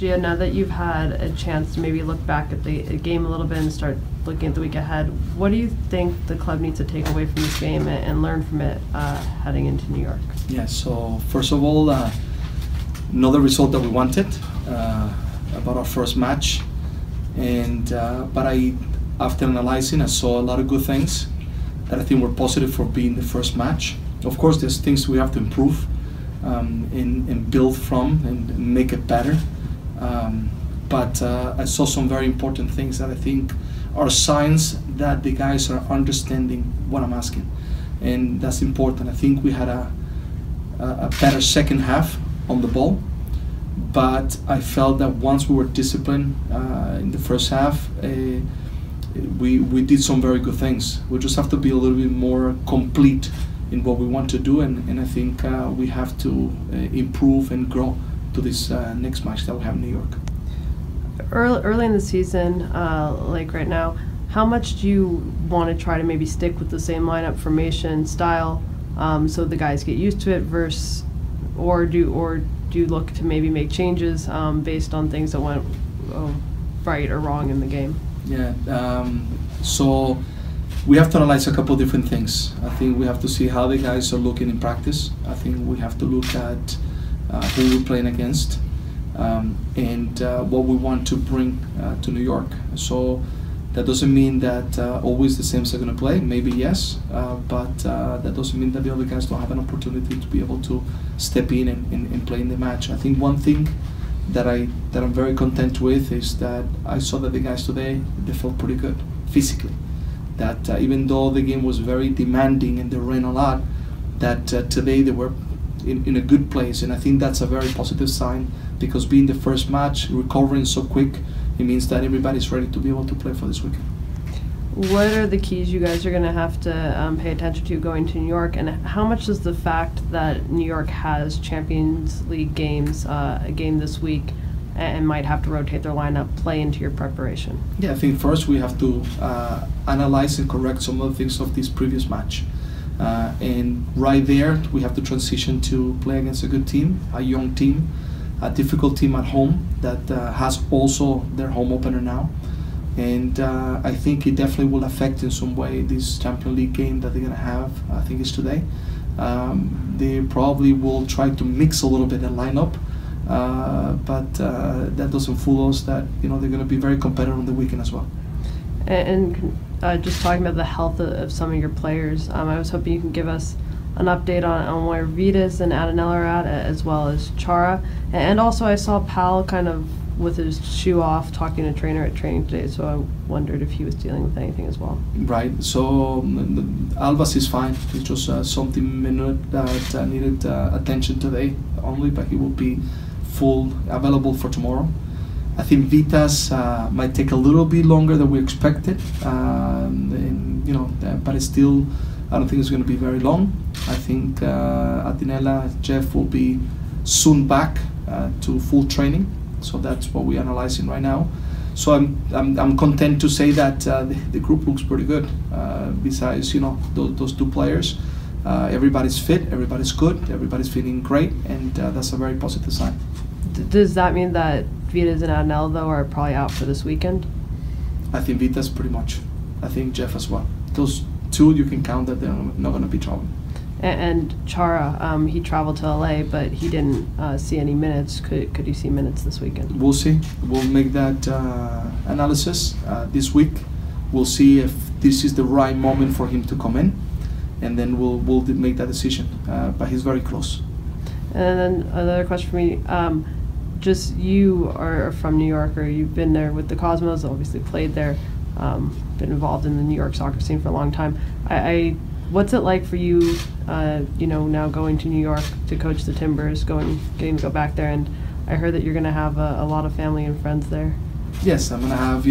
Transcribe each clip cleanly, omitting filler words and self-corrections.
Gia, now that you've had a chance to maybe look back at the game a little bit and start looking at the week ahead, what do you think the club needs to take away from this game and learn from it heading into New York? Yeah, so first of all, not the result that we wanted about our first match, but after analyzing, I saw a lot of good things that I think were positive for being the first match. Of course, there's things we have to improve and build from and make it better. But I saw some very important things that I think are signs that the guys are understanding what I'm asking, and that's important. I think we had a better second half on the ball, but I felt that once we were disciplined in the first half, we did some very good things. We just have to be a little bit more complete in what we want to do, and I think we have to improve and grow to this next match that we have in New York. Early in the season, like right now, how much do you want to try to maybe stick with the same lineup formation style so the guys get used to it, versus, or do you look to maybe make changes based on things that went right or wrong in the game? Yeah, so we have to analyze a couple of different things. I think we have to see how the guys are looking in practice. I think we have to look at who we're playing against and what we want to bring to New York. So that doesn't mean that always the same are going to play. Maybe yes, but that doesn't mean that the other guys don't have an opportunity to be able to step in and play in the match. I think one thing that I'm very content with is that I saw that the guys today, they felt pretty good physically. That even though the game was very demanding and they ran a lot, that today they were in a good place, and I think that's a very positive sign, because being the first match, recovering so quick, it means that everybody's ready to be able to play for this weekend. What are the keys you guys are going to have to pay attention to going to New York, and how much does the fact that New York has Champions League games, a game this week, and might have to rotate their lineup, play into your preparation? Yeah, I think first we have to analyze and correct some of the things of this previous match. And right there, we have to transition to play against a good team, a young team, a difficult team at home that has also their home opener now. And I think it definitely will affect in some way this Champions League game that they're going to have. I think it's today. They probably will try to mix a little bit the lineup, but that doesn't fool us that they're going to be very competitive on the weekend as well. And just talking about the health of some of your players, I was hoping you can give us an update on where Vitas and Adanella are at, as well as Chara. And also I saw Pal kind of with his shoe off talking to a trainer at training today, so I wondered if he was dealing with anything as well. Right, so Alvas is fine. It's just something minute that needed attention today only, but he will be full available for tomorrow. I think Vitas might take a little bit longer than we expected, but it's still, I don't think it's going to be very long. I think Adanella, Jeff will be soon back to full training, so that's what we're analyzing right now. So I'm content to say that the group looks pretty good. Besides those two players, everybody's fit, everybody's good, everybody's feeling great, and that's a very positive sign. Does that mean that Vitas and Adanella, though, are probably out for this weekend? I think Vitas pretty much. I think Jeff as well. Those two, you can count that they're not going to be traveling. And Chara, he traveled to LA, but he didn't see any minutes. Could he see minutes this weekend? We'll see. We'll make that analysis this week. We'll see if this is the right moment for him to come in, and then we'll make that decision. But he's very close. And then another question for me. Just you are from New York, or you've been there with the Cosmos, obviously played there, been involved in the New York soccer scene for a long time. What's it like for you, now going to New York to coach the Timbers, getting to go back there? And I heard that you're going to have a lot of family and friends there. Yes, I'm going to have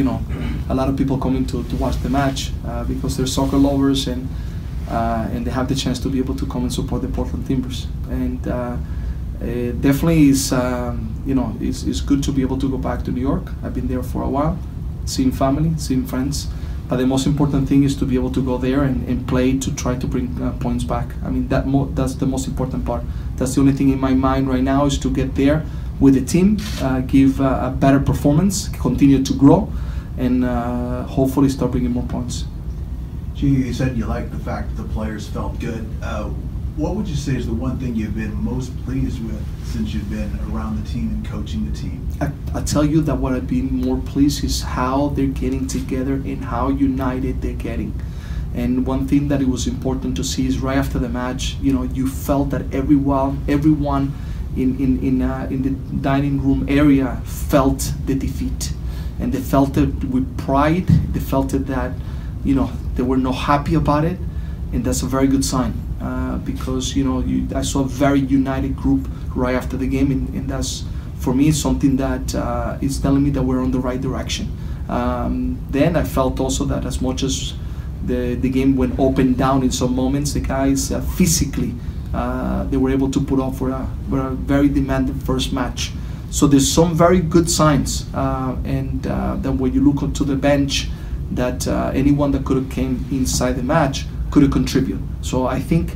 a lot of people coming to watch the match because they're soccer lovers, and they have the chance to be able to come and support the Portland Timbers. And definitely it's good to be able to go back to New York. I've been there for a while, seeing family, seeing friends. But the most important thing is to be able to go there and play to try to bring points back. I mean, that's the most important part. That's the only thing in my mind right now, is to get there, with the team, give a better performance, continue to grow, and hopefully start bringing more points. You said you liked the fact that the players felt good. What would you say is the one thing you've been most pleased with since you've been around the team and coaching the team? I tell you that what I've been more pleased is how they're getting together and how united they're getting. And one thing that it was important to see is right after the match, you felt that everyone in the dining room area felt the defeat, and they felt it with pride. They felt it that they were not happy about it, and that's a very good sign because I saw a very united group right after the game, and that's, for me, something that is telling me that we're on the right direction. Then I felt also that as much as the game went up and down in some moments, the guys physically they were able to put up for a very demanding first match. So there's some very good signs, and then when you look onto the bench, that anyone that could have came inside the match could have contributed. So I think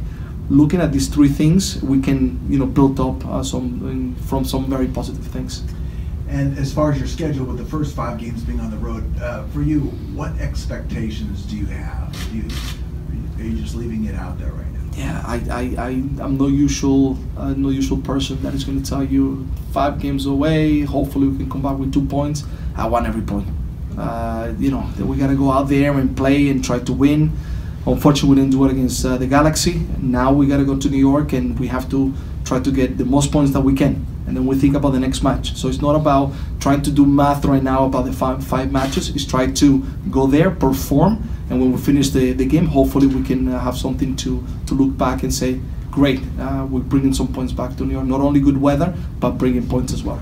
looking at these three things, we can build up from some very positive things. And as far as your schedule, with the first 5 games being on the road, for you, what expectations do you have? Are you just leaving it out there right now? Yeah, I'm no usual person that is going to tell you 5 games away, hopefully we can come back with 2 points. I want every point. We got to go out there and play and try to win. Unfortunately, we didn't do it against the Galaxy. Now we got to go to New York and we have to try to get the most points that we can. And then we think about the next match. So it's not about trying to do math right now about the five matches. It's try to go there, perform, and when we finish the game, hopefully we can have something to look back and say, great, we're bringing some points back to New York. Not only good weather, but bringing points as well.